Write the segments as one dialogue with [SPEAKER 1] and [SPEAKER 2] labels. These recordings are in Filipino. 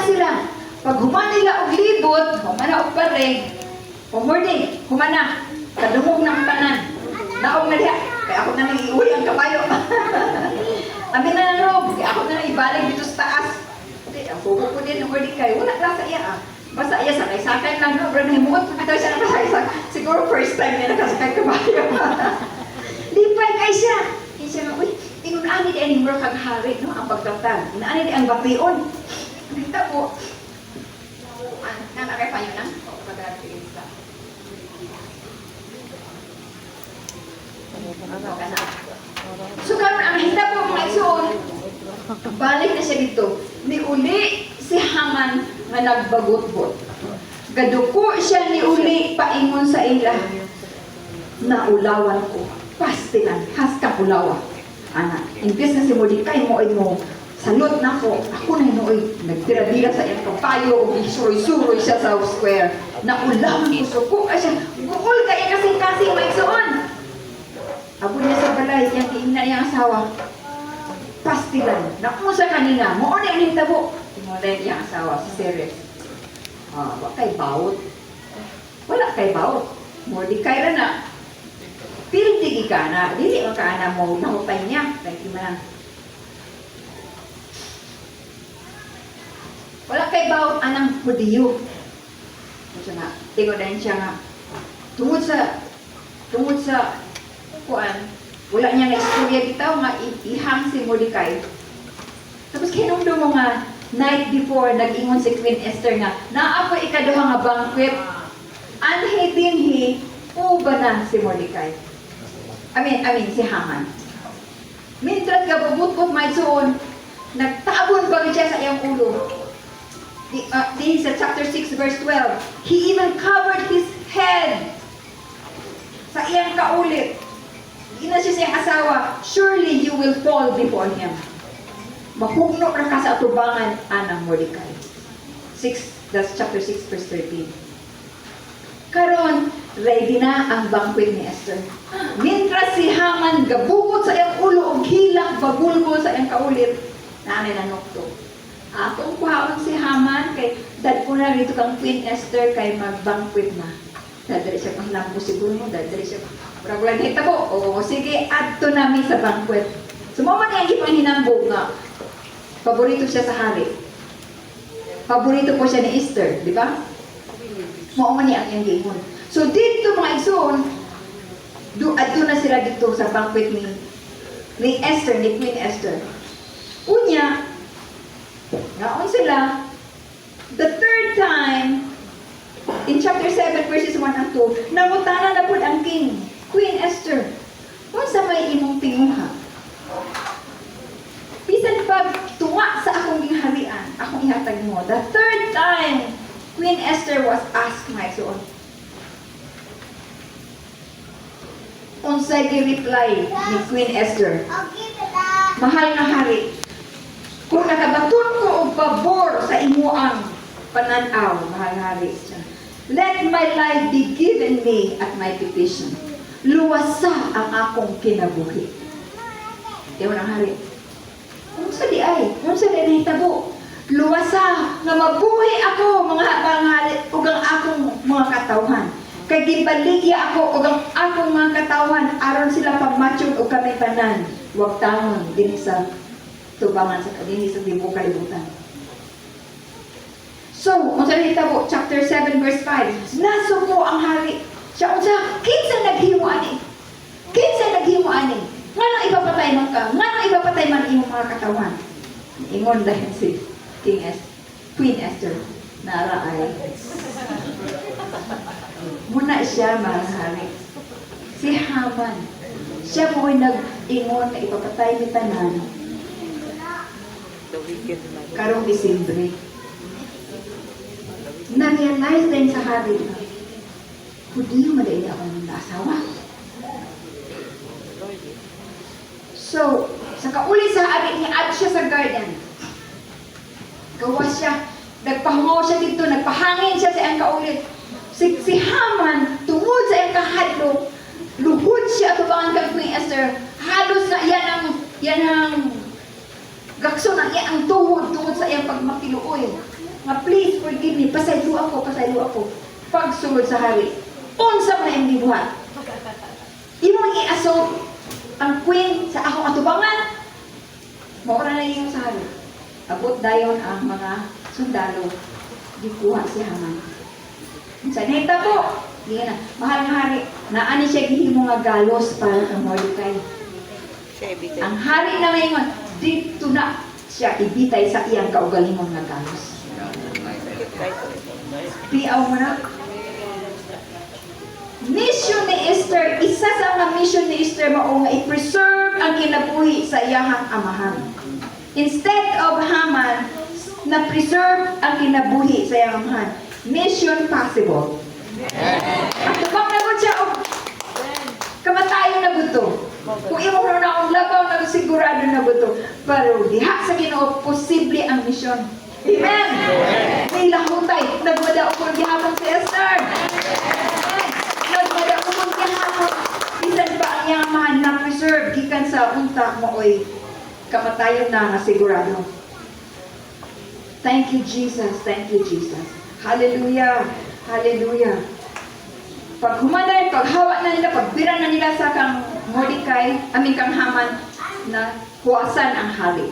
[SPEAKER 1] na sila. Pag human nila og libot, humana og paring, pumurdi, humana, kadungog ng tanan. Naog na diha, kaya ako na nang iuwi ang kabayo. Amin na ng rob, kaya ako na nang ibalik dito sa taas. Ang buko ko din, umurdi kayo, wala lang sa iya Basta iya sakay-sakay lang, no? Pero nahimuot pa daw siya nakasakay. Siguro first time niya nakasakay kabayo. Lipay kay siya. Kaya siya nga, uy, inunani di ang mura kang hari, no? Ang pagtatag. Inunani di ang bapion. Nakita po. Nanakay pa yun, ha? O, pagkakatiin sa. So, karon ang hita po mga igsoon, balik na siya dito. Ni uli si Haman nga nagbagot-bot. Gaduko siya ni uli paingon sa ila. Naulawan ko. Pastilan, haska ulawa. Ana, imbes na si Mordecai mo salot na ko. Ako na inoy, nagtira-tira sa iyang kapayo o isuroy-suroy siya sa square. Naulawan ko, suko siya. Bukol kaya kasing-kasing maigsoon. Ako niya sa balay, yung tiingnan niyang asawa. Pastilan. Nakusa kanina. Moon ang hintabo. Timulay niyang asawa, si Ceres. Wala kay bawot. Wala kay bawot. Mordecai ra na. Piltigi ka na. Dili ang kaana mo. Nahupay niya. Kaya man. Wala kay bawot anang Hudiyo. Kasi na, tingodan siya nga. Tungod sa kuan, wala niya na-istorya bitaw nga ihang si Mordecai. Tapos kinumdo mo nga, night before, nag-ingon si Queen Esther nga, naapo ikaduha nga banquet, anhe dinhi, uba na si Mordecai. Si Haman. Mintrat ka bubut-but may suon, nagtabon ba siya sa iyang ulo. Din sa chapter 6 verse 12, he even covered his head sa iyang kaulit. Ina siya siyang asawa, surely you will fall before him. Mahugno na ka sa atubangan, anang Mordecai. That's chapter 6, verse 13. Karon, ready na ang banquet ni Esther. Mintras si Haman gabukot sa iyang ulo o hilak, bagulgol sa iyang kaulit, nanay na nokto. Atong kuhaon si Haman, kay dad ko na rito kang Queen Esther, kay mag-banquet na. Dadali siya pang lampo siguro mo, dadali siya pang Wala kita po. O sige, adto namin sa banquet. Sumama niya ang ipang hinambog nga. Paborito siya sa hari. Paborito po siya ni Esther, di ba? Mauma niya ang iyang gingon. So dito mga igsoon, adto na sila dito sa banquet ni Esther, ni Queen Esther. Unya, ngaon sila, the third time, in chapter 7 verses 1 and 2, nangutana na po ang king. Queen Esther, kung sa may imong tinguha, bisan pag tunga sa akong gingharian, akong ihatag mo. The third time, Queen Esther was asked my son. Unsay gi-reply ni Queen Esther? Mahal na hari, kung nakabaton ko og pabor sa imuang pananaw, mahal na hari, let my life be given me at my petition. Luwasa ang akong kinabuhi. Ewan ang hari. Kung sa di ay, kung sa di nahitabo, luwasa nga mabuhi ako mga panghali ug ang akong mga katawhan. Kay gibaligya ako ug ang akong mga katawhan aron sila pagmatchog og kami tanan. Huwag tangon din sa tubangan sa dinhi sa tibuok kalibutan. So, kung sa nahitabo, chapter 7 verse 5, nasuko ang hari. Siya unsa, kinsa naghimo ani? Kinsa naghimo ani? Ngano ipapatay man ka? Ngano ipapatay man imong mga katawan? Ingon dahil si Queen Esther nara ay. Muna siya mga hari. Si Haman. Siya mo'y nag-ingon na ipapatay ni tanan. Karong Disyembre. Na-realize din sa hari. Hudiyo madali ako ng asawa. So, sa kauli sa hari niya, at siya sa garden. Gawa siya, nagpahangaw siya dito, nagpahangin siya sa iyang kaulit. Si Haman, tungod sa iyang kahadlo, luhod siya tubangan kang Queen Esther. Halos na yan ang gakso na iya ang tuhod tungod sa iyang pagmakiluoy. nga please forgive me, pasaylo ako. Pagsulod sa hari, unsa man ang gibuhat. Imong i-assault ang queen sa akong atubangan. Maura na yung sa hari. Abot dayon ang mga sundalo, gikuha si Haman. Sa neta po, hindi na, mahal nga hari, naani siya gihimo nga galos para kang Mordecai. Ang hari na mayon, dito na siya ibitay sa iyang kaugalingon nga galos. Piaw mo na. Mission ni Esther, isa sa mga mission ni Esther mao nga i-preserve ang kinabuhi sa iyahang amahan. Instead of Haman, na preserve ang kinabuhi sa iyang amahan. Mission possible. At tubang na ko siya, kamatayon na gusto. Kung imo na akong labaw na sigurado na gusto. Pero diha sa Ginoo, posible ang mission. Amen! May lahutay, nagmada ko gihapon si Esther. Nagmada ko gihapon. Bisan ba ang iyang amahan na preserve, gikan sa unta mo oy kamatayon na sigurado. Thank you, Jesus. Thank you, Jesus. Hallelujah. Hallelujah. Pag humanay, paghawa na nila, pagbira na nila sa kang Mordecai, kang Haman, na huwasan ang hari.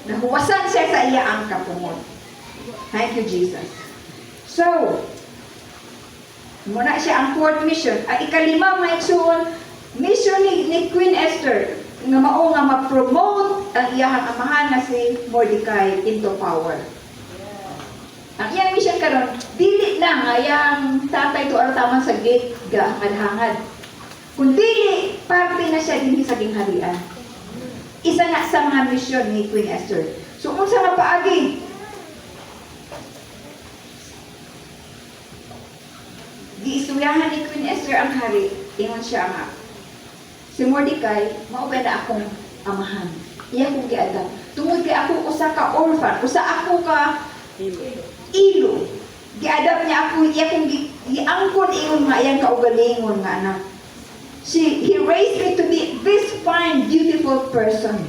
[SPEAKER 1] Nahuwasan siya sa iya ang kapungod. Thank you, Jesus. So, muna siya ang fourth mission. Ay ikalima, mga igsuon, mission ni Queen Esther, nga mao nga ma-promote ang iyahang amahan na si Mordecai into power. Ang iyang mission karon, dili lang ayang tatay to taman sa gate ga hangad. Kung dili, parte na siya din sa gingharian. Isa na sa mga mission ni Queen Esther. So, unsa nga paagi? Giistoryahan ni Queen Esther ang hari, ingon siya nga. Si Mordecai, maubay na akong amahan. Iya kong giadap. Tungod kay ako usa ka orphan, usa ako ka ilo. Giadap niya ako, iya kong giangkon ingon nga iyang kaugalingon nga anak. He raised me to be this fine, beautiful person.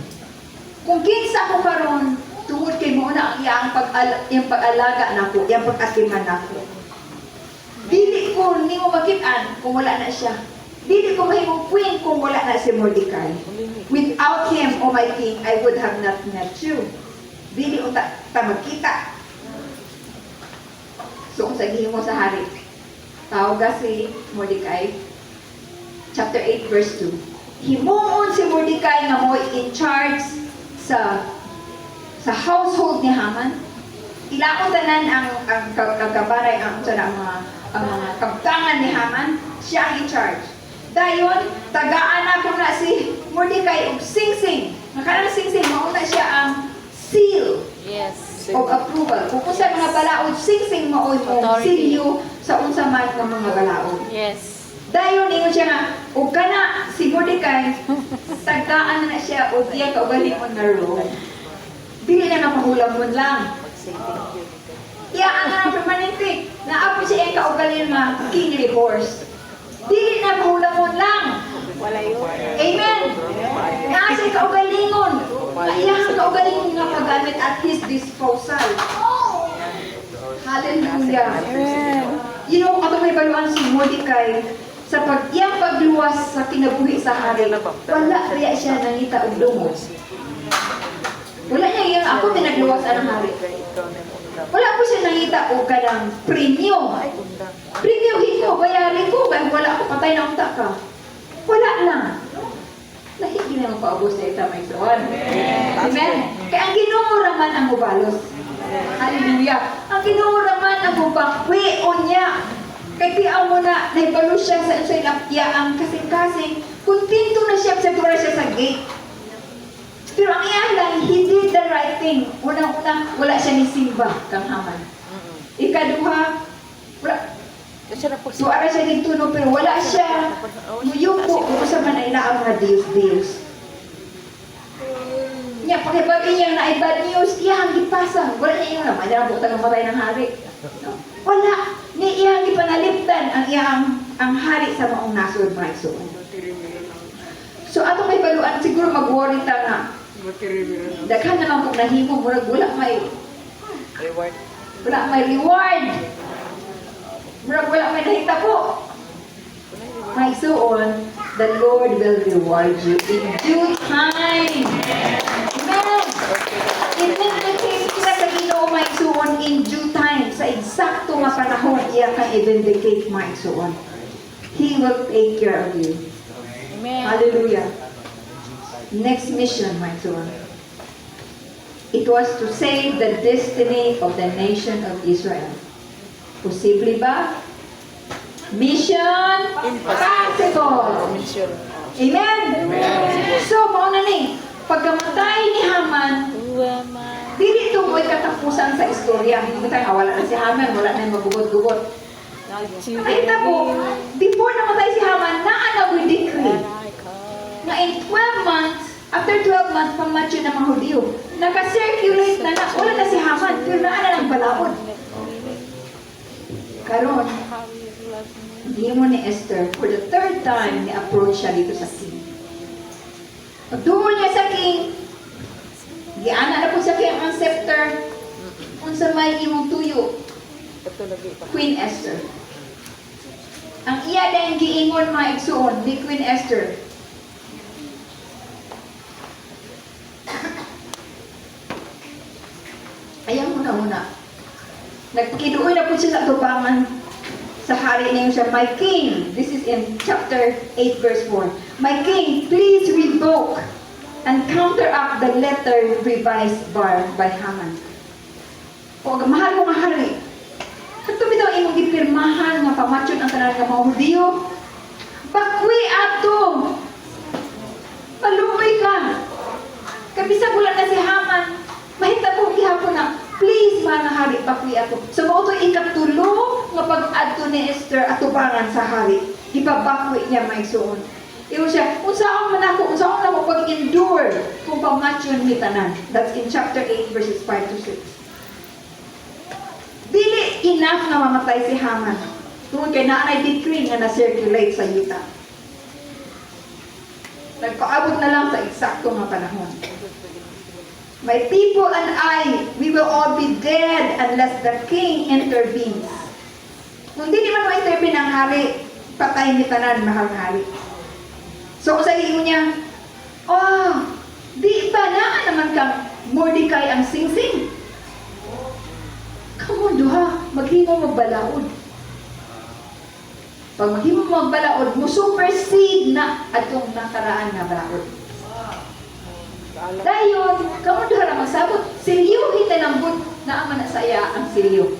[SPEAKER 1] Kung kinsa ko karon, tungod kay mo na ang iyang pag-alaga nako, iyang pag-atiman nako. Dili ko nimo makit-an kung wala na siya. Dili ko mahimong queen kung wala na si Mordecai. Without him, O my king, I would have not met you. Dili unta ta magkita. So, kung sabihin mo sa hari, tawag si Mordecai, chapter 8, verse 2. Himuon si Mordecai nga mo in charge sa household ni Haman. Ilaon tanan ang kabaray, ang mga kabtangan ni Haman, siya ang in charge. Dayon, tagaan ako na si Mordecai og sing-sing. Nakala sing-sing, mauna siya ang seal.
[SPEAKER 2] Yes.
[SPEAKER 1] Of approval. Kung sa mga balaod, sing-sing maoy mo silyo sa unsa man ng mga balaod.
[SPEAKER 2] Yes.
[SPEAKER 1] Dayon ingon siya nga, ug kana si Mordecai, tagdaan na siya og iya kaugalingon nga robe. Dili na napahulamon lang. Iya ang permanente. Naapo siya ang kaugalingon nga kingly horse. Dili na mahulamon lang.
[SPEAKER 2] Wala yun.
[SPEAKER 1] Amen. Naa siya kaugalingon. Iyang kaugalingon nga paggamit at his disposal. Hallelujah. You know, ato may baluan si Mordecai sa iyang pagluwas sa kinabuhi sa hari. Wala kaya siya nangita og dungog. Wala niya iyang ako pinagluwas ang hari. Wala po siya nangita og kanang premyo. Premyo hiko, bayarin ko, kaya wala ako patay na unta ka. Wala lang. Nahigi na mapaubos na ita may sawan. Amen? Kaya ang Ginoo raman ang mubalos. Hallelujah. Ang Ginoo raman ang mubakwi o niya. Kaya tiyaw mo na, naibalo siya sa ilapya ang kasing-kasing. Kuntinto na siya sa tura siya sa gate. Pero ang iyan lang, he did the right thing. Unang-unang, wala siya ni Simba, kang Haman. Ikaduha, wala. Suara siya dito, no, pero wala siya. Muyuko, kung sa man ay na ang mga Diyos. Niya, pakibagay niya na ay bad news, iyang gipasang. Wala niya yung naman, yan ang buktan ng matay ng hari. No? Wala. Niya iyang gipanaliptan ang hari sa maong nasod, mga igsoon. So, ato may baluan, siguro mag-worry ta nga. Daghan naman kung nahimo, murag wala may Wala may reward. Wala may nahita po. May suon, the Lord will reward you in due time. Amen. I-vindicate kita sa Ginoo may suon in due time. Sa eksakto nga panahon, iya kang i-vindicate may suon. He will take care of you.
[SPEAKER 2] Amen.
[SPEAKER 1] Hallelujah. Next mission, my son. It was to save the destiny of the nation of Israel. Posible ba? Mission possible.
[SPEAKER 2] Mission.
[SPEAKER 1] Amen? So, mauna ni, pagkamatay ni Haman, dili ito mo'y katapusan sa istorya. Hindi tayo, wala na si Haman, wala na yung magugot-gugot. Nakita po, before namatay si Haman, naanaw yung decree na in 12 months, after 12 months, pamacho ng mga Hudyo, naka-circulate na wala na si Haman, pero naana ng balaod. Karon, hindi mo ni Esther, for the third time, ni-approach siya dito sa king. Pagduhol niya sa king, giana na po sa king ang scepter, kung sa may imong tuyo, Queen Esther. Ang iya dahil giingon mga igsuon ni Queen Esther. Ayan muna. Nagkiduoy na po siya sa tubangan sa hari niyo siya, my king. This is in chapter 8 verse 4. My king, please revoke and counteract the letter revised by Haman. O mahal mo nga hari. Ito bitaw imong gipirmahan nga pamatyon ang tanan nga mga Hudyo. Bakwi ato. Paluoy ka. Kabisa bulan na si Haman. Mahita po gihapon na, please mga hari, bakwi ato. So mao to ikatulo nga pag-adto ni Esther atubangan sa hari. Gipabakwi niya maigsuon. Iyon siya, unsaon man ako pag-endure kung pamatyon ni tanan. That's in chapter 8 verses 5 to 6. Dili enough na mamatay si Haman. Tungkol kay naanay decree nga na-circulate sa yuta. Nagpaabot na lang sa eksakto nga panahon. My people and I, we will all be dead unless the king intervenes. Kung di man ma-intervene ang hari, patay ni tanan mahal nga hari. So, sa iyo niya, di ba na naman kang Mordecai ang singsing? Kamu duha, maghimo magbalaod. Pag maghimo magbalaod, mo supersede na atong nakaraan na balaod. Dayon, kamu duha na magsabot, silyuhin na lambot, naaman na sa iya ang silyo.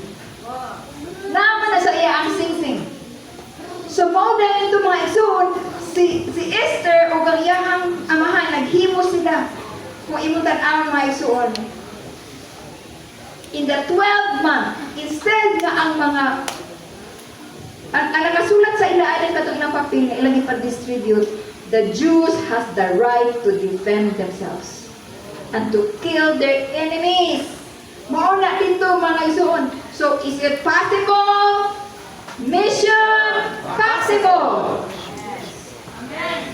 [SPEAKER 1] Naaman na sa iya ang singsing. So, mao dahil ito mga isun, si Esther o ang iyahang amahan, naghimo sila. Kung imuntan ang mga isuon. In the 12th month, instead nga ang mga ang nakasulat sa ilaanan kato ilang papel na ilang ipa-distribute, the Jews has the right to defend themselves and to kill their enemies. Mauna dito mga isuon. So, is it possible? Mission possible!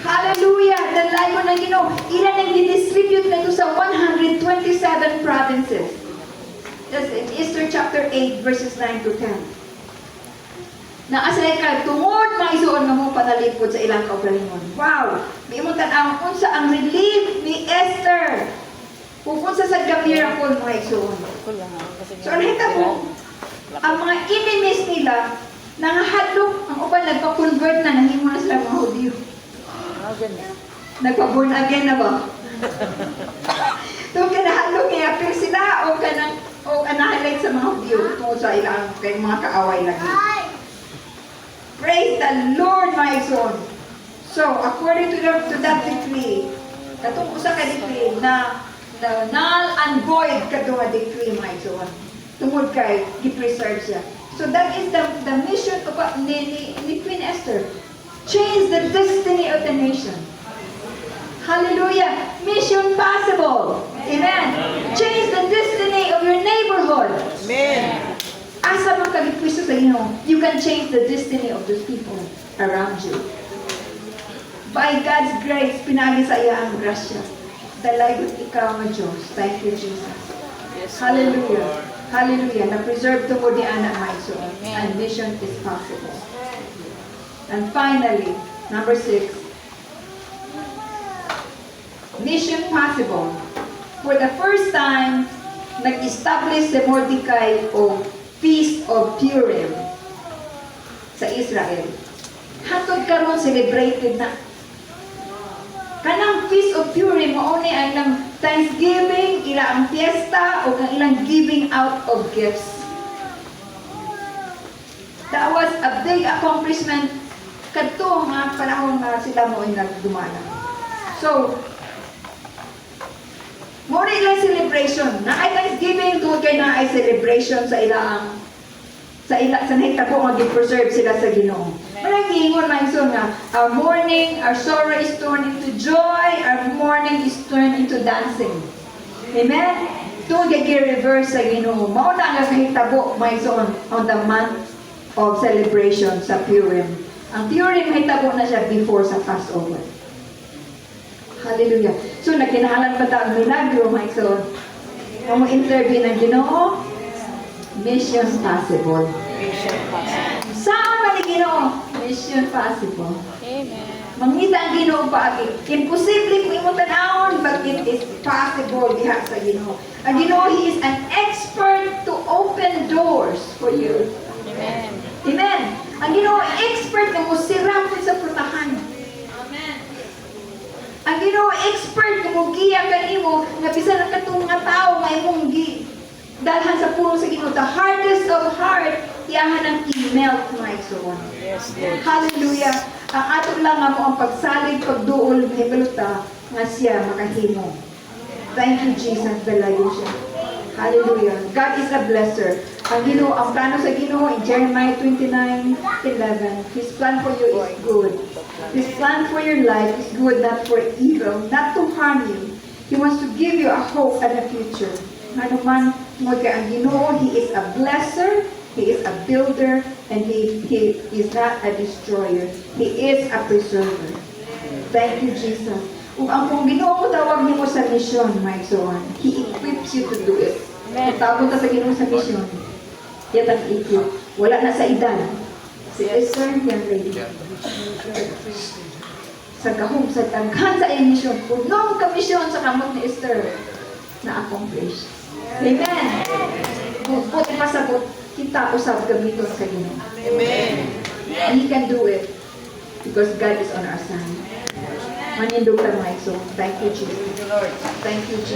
[SPEAKER 1] Hallelujah! Dalayo na Ginoo. Ilan ang didistribute na ito sa 127 provinces. That's in Esther chapter 8 verses 9 to 10. Naasay ka, tungod mga isuon nga mo panalipod sa ilang kaugalingon. Wow! May mo tan-ang unsa ang relief ni Esther. Pupunsa sa miracle mga isuon. So, nakita mo, ang mga enemies nila, nangahadlok, ang uban nagpa-convert na, nahimo na sila mga Hudyo. Nagpa-born again na ba? Itong kinahadlok niya, pero sila o anahalay sa mga Hudyo tungkol sa ilang kay mga kaaway lagi. Praise the Lord, my son. So, according to that decree, katong usa ka decree na null and void kadto nga decree, my son. Tungod kay gi-preserve siya. So that is the mission of ni Queen Esther. Change the destiny of the nation. Hallelujah. Mission possible. Amen. Change the destiny of your neighborhood.
[SPEAKER 2] Amen.
[SPEAKER 1] Asa man kagipwisto sa Ginoo, you can change the destiny of those people around you. By God's grace, pinagi sa iya ang grasya. Dalagot ikaw nga Diyos. Thank you, Jesus.
[SPEAKER 2] Yes,
[SPEAKER 1] Hallelujah. Hallelujah. Na-preserve to mo di anak maiso. And mission is possible. And finally, number 6. Mission possible. For the first time, nag-establish si Mordecai o Feast of Purim sa Israel. Hatod karon celebrated na. Kanang Feast of Purim mao ni ang ilang Thanksgiving, ila ang fiesta o ang ilang giving out of gifts. That was a big accomplishment kadto nga panahon nga sila mo ay nagdumana. So, mo rin ilang celebration. Na ay Thanksgiving tungod kay na ay celebration sa ilang sa nahitabo nga gi-preserve sila sa Ginoo. Malang giingon man so nga, our mourning, our sorrow is turned into joy, our mourning is turned into dancing. Amen? Tungod kay gi-reverse sa Ginoo. Mao na nga kahitabo man so on the month of celebration sa Purim. Ang Purim mahitabo na siya before sa Passover. Hallelujah. So, nagkinahalan pa ta ang milagro, my son. Kung mo-intervene ng Ginoo, mission possible.
[SPEAKER 2] Mission possible.
[SPEAKER 1] Saan man ni Ginoo? Mission possible.
[SPEAKER 2] Amen.
[SPEAKER 1] Mangita ang Ginoo paagi. Imposible kung imo tanawon, but it is possible diha sa Ginoo. Ang Ginoo, He is an expert to open doors for you.
[SPEAKER 2] Amen.
[SPEAKER 1] Amen. Ang Ginoo, expert na mo sirap sa putahan. Ang Ginoo expert kung giya kanimo nga bisan ang katong nga tawo nga imong dalhan sa puno sa Ginoo, the hardest of heart iyahan ang i-melt my soul.
[SPEAKER 2] Yes, Lord.
[SPEAKER 1] Hallelujah. Ang ato lang nga mo ang pagsalig pagduol hibaluta nga siya makahimo. Thank you Jesus, dalayo siya. Hallelujah. God is a blesser. Ang Ginoo, ang plano sa Ginoo in Jeremiah 29:11, His plan for you is good. His plan for your life is good, not for evil, not to harm you. He wants to give you a hope and a future. Ano man mo kay ang Ginoo, He is a blesser, He is a builder, and He is not a destroyer. He is a preserver. Thank you, Jesus. Ug ang kung Ginoo mo tawag nimo sa mission, my son, He equips you to do it.
[SPEAKER 2] Amen.
[SPEAKER 1] Kung tawag ka sa Ginoo sa mission, yan ang equip. Wala na sa edad. Si Esther, young lady. Sa kahong, sa tangkan sa iyong mission, punong ka-mission sa kamot ni Esther, na-accomplish. Amen. Buti pasabot, kita usab gamiton sa Ginoo.
[SPEAKER 2] Amen.
[SPEAKER 1] And He can do it because God is on our side. Manindog lang, my soul. Thank you, Jesus. Thank you, Jesus.